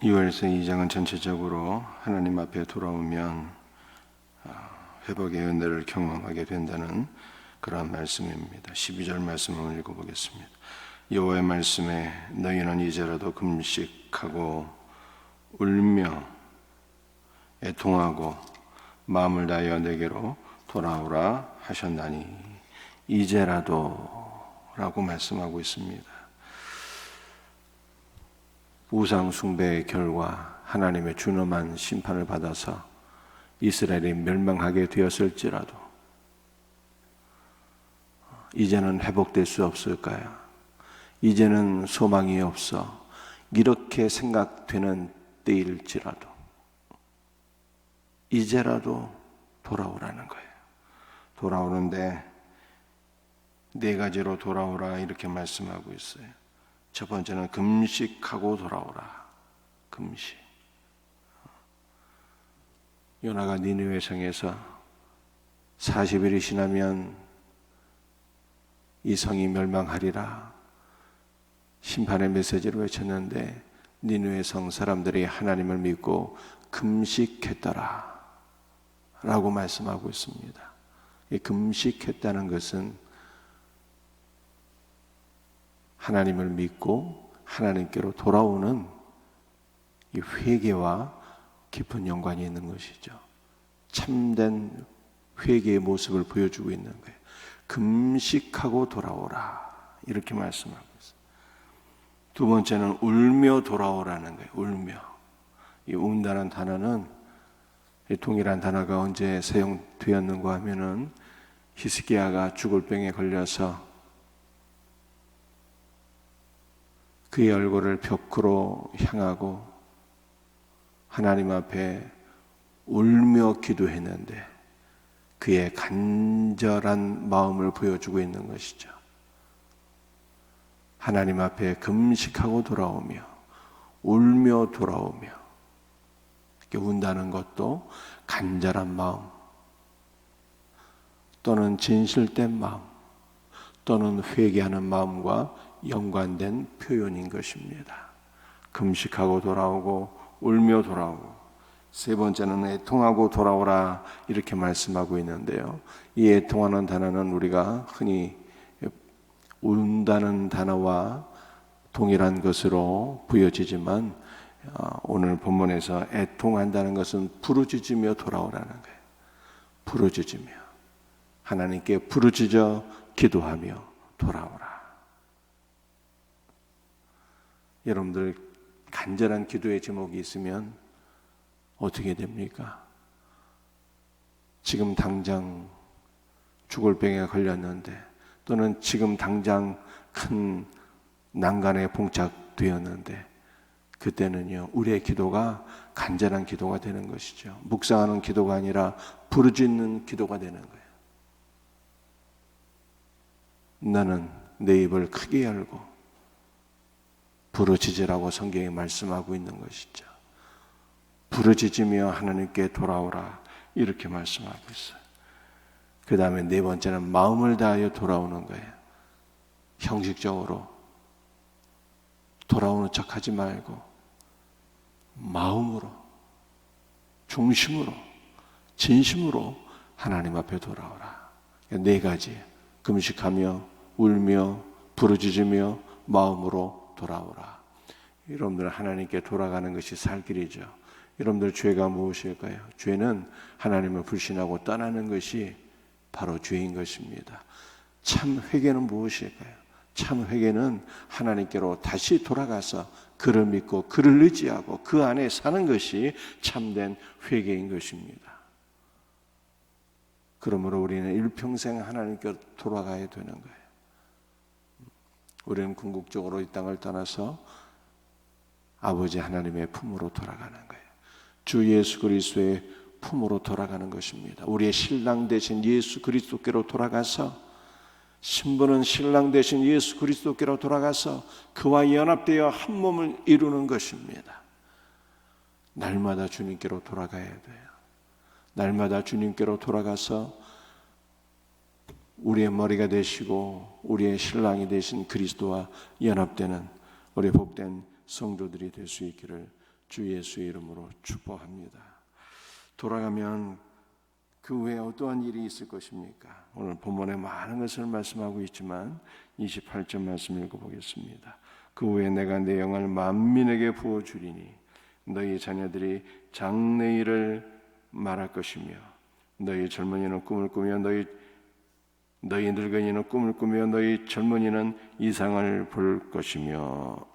유월서 2장은 전체적으로 하나님 앞에 돌아오면 회복의 은혜를 경험하게 된다는 그런 말씀입니다. 12절 말씀을 읽어보겠습니다. 여호와의 말씀에 너희는 이제라도 금식하고 울며 애통하고 마음을 다하여 내게로 돌아오라 하셨나니, 이제라도 라고 말씀하고 있습니다. 우상 숭배의 결과 하나님의 준엄한 심판을 받아서 이스라엘이 멸망하게 되었을지라도 이제는 회복될 수 없을까요? 이제는 소망이 없어 이렇게 생각되는 때일지라도 이제라도 돌아오라는 거예요. 돌아오는데 네 가지로 돌아오라 이렇게 말씀하고 있어요. 첫 번째는 금식하고 돌아오라. 금식. 요나가 니느웨 성에서 40일이 지나면 이 성이 멸망하리라 심판의 메시지를 외쳤는데, 니느웨 성 사람들이 하나님을 믿고 금식했더라 라고 말씀하고 있습니다. 이 금식했다는 것은 하나님을 믿고 하나님께로 돌아오는 이 회개와 깊은 연관이 있는 것이죠. 참된 회개의 모습을 보여주고 있는 거예요. 금식하고 돌아오라 이렇게 말씀하고 있어요. 두 번째는 울며 돌아오라는 거예요. 울며. 이 운다는 단어는 동일한 단어가 언제 사용되었는가 하면은 히스기야가 죽을 병에 걸려서 그의 얼굴을 벽으로 향하고 하나님 앞에 울며 기도했는데 그의 간절한 마음을 보여주고 있는 것이죠. 하나님 앞에 금식하고 돌아오며 울며 돌아오며, 이렇게 운다는 것도 간절한 마음 또는 진실된 마음 또는 회개하는 마음과 연관된 표현인 것입니다. 금식하고 돌아오고 울며 돌아오고, 세 번째는 애통하고 돌아오라 이렇게 말씀하고 있는데요. 이 애통하는 단어는 우리가 흔히 운다는 단어와 동일한 것으로 보여지지만 오늘 본문에서 애통한다는 것은 부르짖으며 돌아오라는 거예요. 부르짖으며 하나님께 부르짖어 기도하며 돌아오라. 여러분들 간절한 기도의 제목이 있으면 어떻게 됩니까? 지금 당장 죽을 병에 걸렸는데 또는 지금 당장 큰 난간에 봉착되었는데 그때는요, 우리의 기도가 간절한 기도가 되는 것이죠. 묵상하는 기도가 아니라 부르짖는 기도가 되는 거예요. 나는 내 입을 크게 열고 부르짖으라고 성경이 말씀하고 있는 것이죠. 부르짖으며 하나님께 돌아오라 이렇게 말씀하고 있어요. 그 다음에 네 번째는 마음을 다하여 돌아오는 거예요. 형식적으로 돌아오는 척하지 말고 마음으로, 중심으로, 진심으로 하나님 앞에 돌아오라. 네 가지, 금식하며 울며 부르짖으며 마음으로 돌아오라. 여러분들 하나님께 돌아가는 것이 살 길이죠. 여러분들 죄가 무엇일까요? 죄는 하나님을 불신하고 떠나는 것이 바로 죄인 것입니다. 참 회개는 무엇일까요? 참 회개는 하나님께로 다시 돌아가서 그를 믿고 그를 의지하고 그 안에 사는 것이 참된 회개인 것입니다. 그러므로 우리는 일평생 하나님께로 돌아가야 되는 거예요. 우리는 궁극적으로 이 땅을 떠나서 아버지 하나님의 품으로 돌아가는 거예요. 주 예수 그리스도의 품으로 돌아가는 것입니다. 우리의 신랑 되신 예수 그리스도께로 돌아가서, 신부는 신랑 되신 예수 그리스도께로 돌아가서 그와 연합되어 한 몸을 이루는 것입니다. 날마다 주님께로 돌아가야 돼요. 날마다 주님께로 돌아가서 우리의 머리가 되시고 우리의 신랑이 되신 그리스도와 연합되는 우리 복된 성도들이 될 수 있기를 주 예수의 이름으로 축복합니다. 돌아가면 그 후에 어떠한 일이 있을 것입니까? 오늘 본문에 많은 것을 말씀하고 있지만 28절 말씀 읽어보겠습니다. 그 후에 내가 내 영을 만민에게 부어주리니 너희 자녀들이 장래일을 말할 것이며 너희 젊은이는 꿈을 꾸며 너희 늙은이는 꿈을 꾸며 너희 젊은이는 이상을 볼 것이며.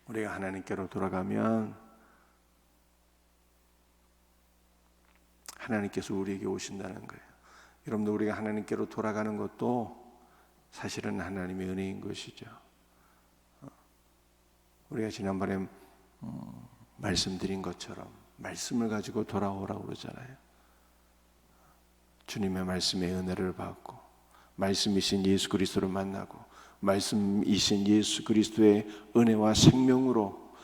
우리가 하나님께로 돌아가면 하나님께서 우리에게 오신다는 거예요. 여러분들, 우리가 하나님께로 돌아가는 것도 사실은 하나님의 은혜인 것이죠. 우리가 지난번에 말씀드린 것처럼 말씀을 가지고 돌아오라고 그러잖아요. 주님의 말씀의 은혜를 받고 말씀이신 예수 그리스도를 만나고 말씀이신 예수 그리스도의 은혜와 생명으로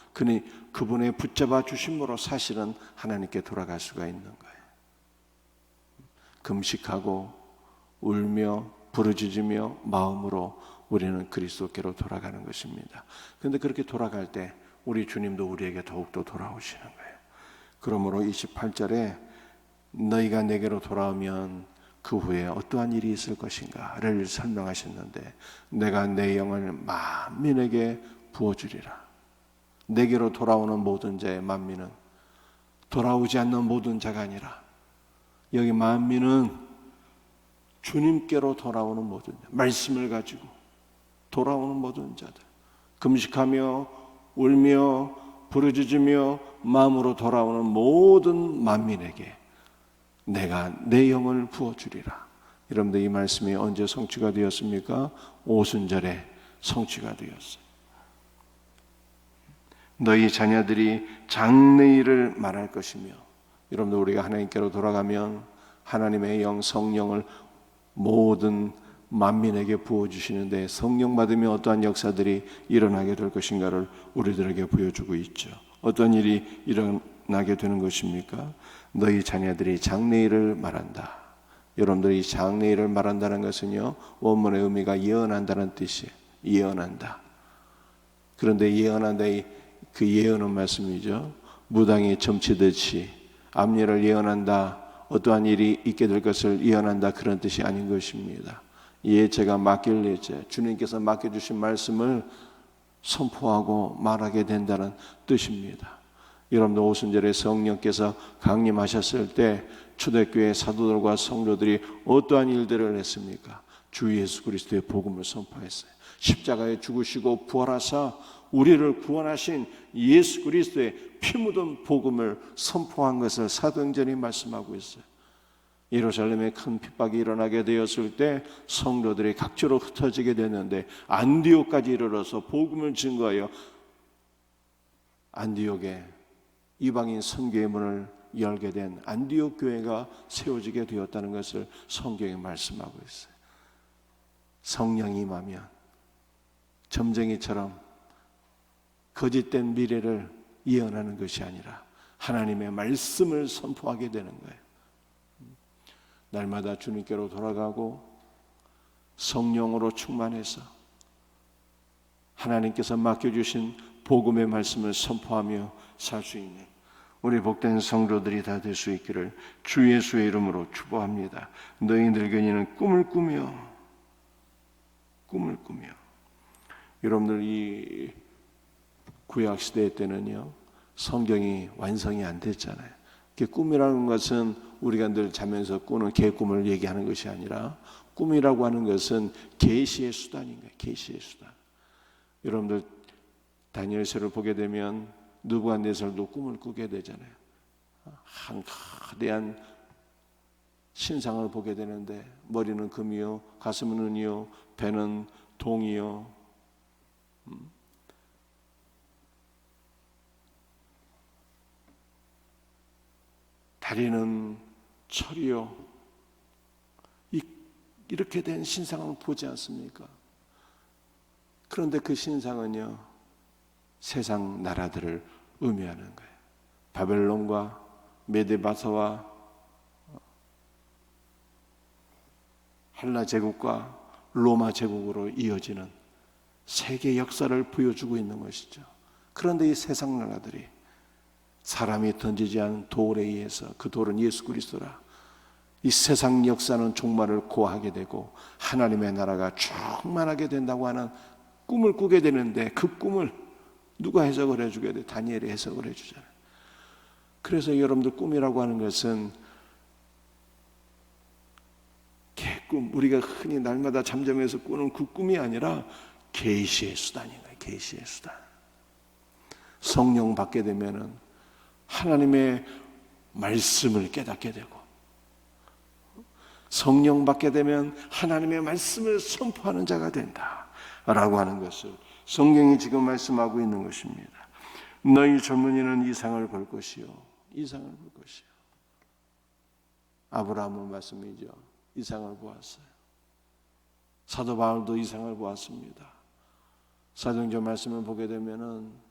그분의 붙잡아 주심으로 사실은 하나님께 돌아갈 수가 있는 거예요. 금식하고 울며 부르짖으며 마음으로 우리는 그리스도께로 돌아가는 것입니다. 그런데 그렇게 돌아갈 때 우리 주님도 우리에게 더욱더 돌아오시는 거예요. 그러므로 28절에 너희가 내게로 돌아오면 그 후에 어떠한 일이 있을 것인가를 설명하셨는데, 내가 내 영을 만민에게 부어주리라. 내게로 돌아오는 모든 자의 만민은 돌아오지 않는 모든 자가 아니라, 여기 만민은 주님께로 돌아오는 모든 자, 말씀을 가지고 돌아오는 모든 자들, 금식하며 울며 부르짖으며 마음으로 돌아오는 모든 만민에게 내가 내 영을 부어주리라. 여러분들, 이 말씀이 언제 성취가 되었습니까? 오순절에 성취가 되었어요. 너희 자녀들이 장래일을 말할 것이며, 여러분들, 우리가 하나님께로 돌아가면 하나님의 영, 성령을 모든 만민에게 부어주시는데, 성령 받으면 어떠한 역사들이 일어나게 될 것인가를 우리들에게 보여주고 있죠. 어떤 일이 일어나게 되는 것입니까? 너희 자녀들이 장래일을 말한다. 여러분들이 장래일을 말한다는 것은요, 원문의 의미가 예언한다는 뜻이에요. 예언한다. 그런데 예언한다, 그 예언은 말씀이죠. 무당이 점치듯이 앞일을 예언한다, 어떠한 일이 있게 될 것을 예언한다, 그런 뜻이 아닌 것입니다. 제가 맡길 예제, 주님께서 맡겨주신 말씀을 선포하고 말하게 된다는 뜻입니다. 여러분들, 오순절에 성령께서 강림하셨을 때 초대교회 사도들과 성도들이 어떠한 일들을 했습니까? 주 예수 그리스도의 복음을 선포했어요. 십자가에 죽으시고 부활하사 우리를 구원하신 예수 그리스도의 피 묻은 복음을 선포한 것을 사도행전이 말씀하고 있어요. 예루살렘에 큰 핍박이 일어나게 되었을 때 성도들이 각지로 흩어지게 됐는데, 안디옥까지 이르러서 복음을 증거하여 안디옥에 이방인 선교의 문을 열게 된 안디옥 교회가 세워지게 되었다는 것을 성경에 말씀하고 있어요. 성령이 임하면 점쟁이처럼 거짓된 미래를 예언하는 것이 아니라 하나님의 말씀을 선포하게 되는 거예요. 날마다 주님께로 돌아가고 성령으로 충만해서 하나님께서 맡겨주신 복음의 말씀을 선포하며 살 수 있는 우리 복된 성도들이 다 될 수 있기를 주 예수의 이름으로 축복합니다. 너희 늙은이는 꿈을 꾸며 여러분들, 이 구약시대 때는요, 성경이 완성이 안 됐잖아요. 꿈이라는 것은 우리가 늘 자면서 꾸는 개꿈을 얘기하는 것이 아니라, 꿈이라고 하는 것은 계시의 수단인 거예요. 계시의 수단. 여러분들, 다니엘서를 보게 되면 느부갓네살도 꿈을 꾸게 되잖아요. 한 거대한 신상을 보게 되는데, 머리는 금이요, 가슴은 은이요, 배는 동이요, 다리는 철이요, 이렇게 된 신상을 보지 않습니까? 그런데 그 신상은요, 세상 나라들을 의미하는 거예요. 바벨론과 메데바사와 헬라 제국과 로마 제국으로 이어지는 세계 역사를 보여주고 있는 것이죠. 그런데 이 세상 나라들이 사람이 던지지 않은 돌에 의해서, 그 돌은 예수 그리스도라, 이 세상 역사는 종말을 고하게 되고 하나님의 나라가 충만하게 된다고 하는 꿈을 꾸게 되는데, 그 꿈을 누가 해석을 해주게 돼? 다니엘이 해석을 해주잖아요. 그래서 여러분들, 꿈이라고 하는 것은 개꿈, 우리가 흔히 날마다 잠잠해서 꾸는 그 꿈이 아니라 계시의 수단인 거예요. 계시의 수단. 성령 받게 되면은 하나님의 말씀을 깨닫게 되고, 성령 받게 되면 하나님의 말씀을 선포하는 자가 된다라고 하는 것을 성경이 지금 말씀하고 있는 것입니다. 너희 젊은이는 이상을 볼 것이요, 이상을 볼 것이요. 아브라함은 말씀이죠. 이상을 보았어요. 사도 바울도 이상을 보았습니다. 사도행전 말씀을 보게 되면은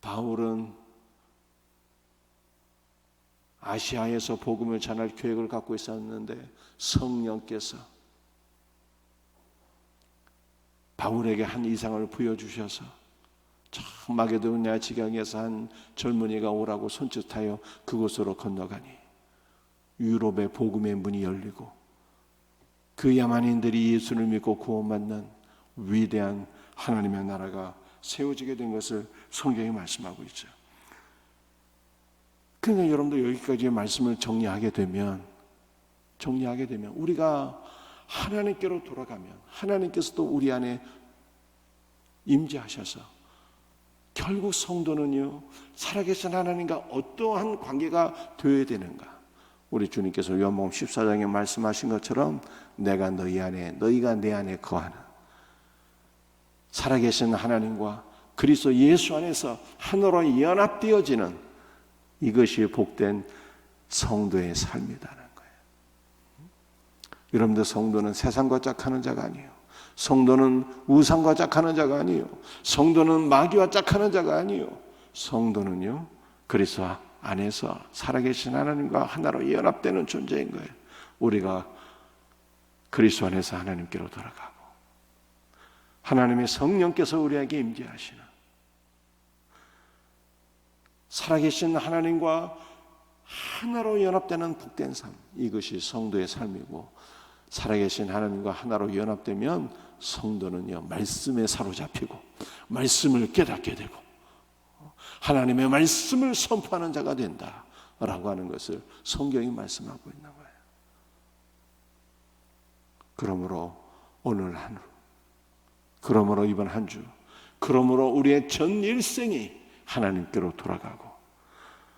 바울은 아시아에서 복음을 전할 계획을 갖고 있었는데 성령께서 바울에게 한 이상을 보여주셔서 마게도냐 지경에서 한 젊은이가 오라고 손짓하여 그곳으로 건너가니 유럽의 복음의 문이 열리고 그 야만인들이 예수를 믿고 구원받는 위대한 하나님의 나라가 세워지게 된 것을 성경이 말씀하고 있죠. 그러니까 여러분들, 여기까지의 말씀을 정리하게 되면 우리가 하나님께로 돌아가면 하나님께서도 우리 안에 임재하셔서 결국 성도는요, 살아계신 하나님과 어떠한 관계가 되어야 되는가? 우리 주님께서 요한복음 14장에 말씀하신 것처럼 내가 너희 안에, 너희가 내 안에 거하는 살아계신 하나님과 그리스도 예수 안에서 하나로 연합되어지는 이것이 복된 성도의 삶이라는 거예요. 여러분들, 성도는 세상과 짝하는 자가 아니에요. 성도는 우상과 짝하는 자가 아니에요. 성도는 마귀와 짝하는 자가 아니에요. 성도는요, 그리스도 안에서 살아계신 하나님과 하나로 연합되는 존재인 거예요. 우리가 그리스도 안에서 하나님께로 돌아가고 하나님의 성령께서 우리에게 임재하시는 살아계신 하나님과 하나로 연합되는 복된 삶, 이것이 성도의 삶이고, 살아계신 하나님과 하나로 연합되면 성도는요, 말씀에 사로잡히고 말씀을 깨닫게 되고 하나님의 말씀을 선포하는 자가 된다라고 하는 것을 성경이 말씀하고 있는 거예요. 그러므로 오늘 하루, 그러므로 이번 한 주, 그러므로 우리의 전 일생이 하나님께로 돌아가고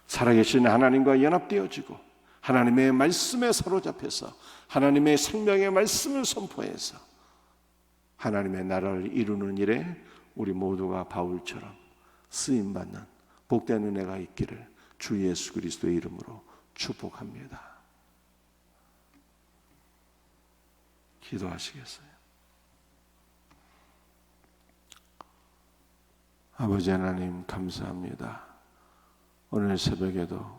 살아계신 하나님과 연합되어지고 하나님의 말씀에 사로잡혀서 하나님의 생명의 말씀을 선포해서 하나님의 나라를 이루는 일에 우리 모두가 바울처럼 쓰임받는 복된 은혜가 있기를 주 예수 그리스도의 이름으로 축복합니다. 기도하시겠어요? 아버지 하나님, 감사합니다. 오늘 새벽에도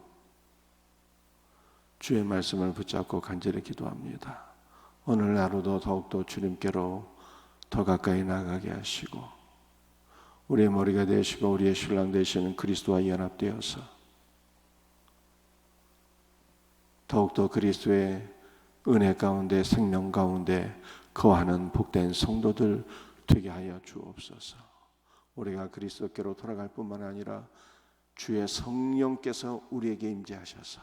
주의 말씀을 붙잡고 간절히 기도합니다. 오늘 하루도 더욱더 주님께로 더 가까이 나가게 하시고 우리의 머리가 되시고 우리의 신랑 되시는 그리스도와 연합되어서 더욱더 그리스도의 은혜 가운데, 생명 가운데 거하는 복된 성도들 되게 하여 주옵소서. 우리가 그리스도께로 돌아갈 뿐만 아니라 주의 성령께서 우리에게 임재하셔서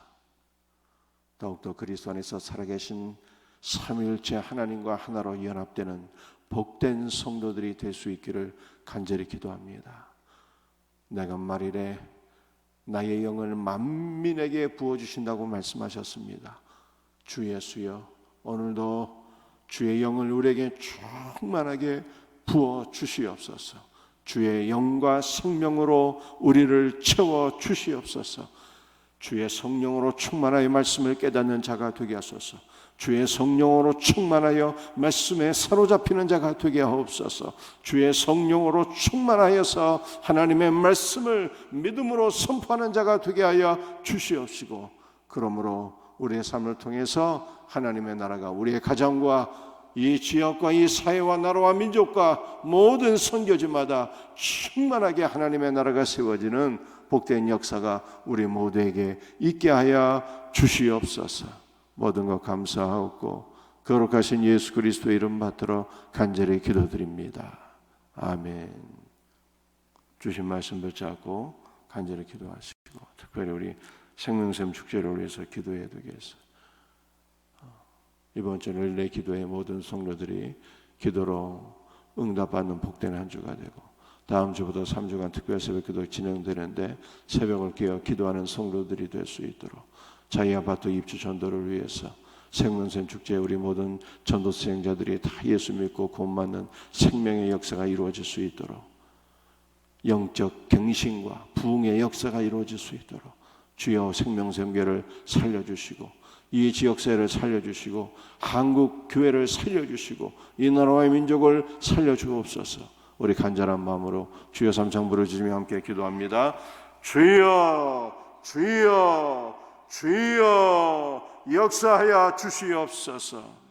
더욱더 그리스도 안에서 살아계신 삼위일체 하나님과 하나로 연합되는 복된 성도들이 될 수 있기를 간절히 기도합니다. 내가 말이래 나의 영을 만민에게 부어주신다고 말씀하셨습니다. 주 예수여, 오늘도 주의 영을 우리에게 충만하게 부어주시옵소서. 주의 영과 생명으로 우리를 채워주시옵소서. 주의 성령으로 충만하여 말씀을 깨닫는 자가 되게 하소서. 주의 성령으로 충만하여 말씀에 사로잡히는 자가 되게 하옵소서. 주의 성령으로 충만하여서 하나님의 말씀을 믿음으로 선포하는 자가 되게 하여 주시옵시고, 그러므로 우리의 삶을 통해서 하나님의 나라가 우리의 가정과 이 지역과 이 사회와 나라와 민족과 모든 선교지마다 충만하게 하나님의 나라가 세워지는 복된 역사가 우리 모두에게 있게 하여 주시옵소서. 모든 것 감사하고 거룩하신 예수 그리스도의 이름 받들어 간절히 기도드립니다. 아멘. 주신 말씀 붙잡고 간절히 기도하시고, 특별히 우리 생명샘 축제를 위해서 기도해 두겠습니다. 이번 주 릴레이 기도의 모든 성도들이 기도로 응답받는 복된 한 주가 되고, 다음 주부터 3주간 특별 새벽 기도 진행되는데 새벽을 깨어 기도하는 성도들이 될 수 있도록, 자기 아파트 입주 전도를 위해서 생명샘 축제에 우리 모든 전도 수행자들이 다 예수 믿고 구원받는 생명의 역사가 이루어질 수 있도록, 영적 갱신과 부흥의 역사가 이루어질 수 있도록 주여 생명샘교를 살려주시고, 이 지역사회를 살려주시고, 한국 교회를 살려주시고, 이 나라와 민족을 살려주옵소서. 우리 간절한 마음으로 주여 삼창 부르짖으며 함께 기도합니다. 주여, 주여, 주여, 역사하여 주시옵소서.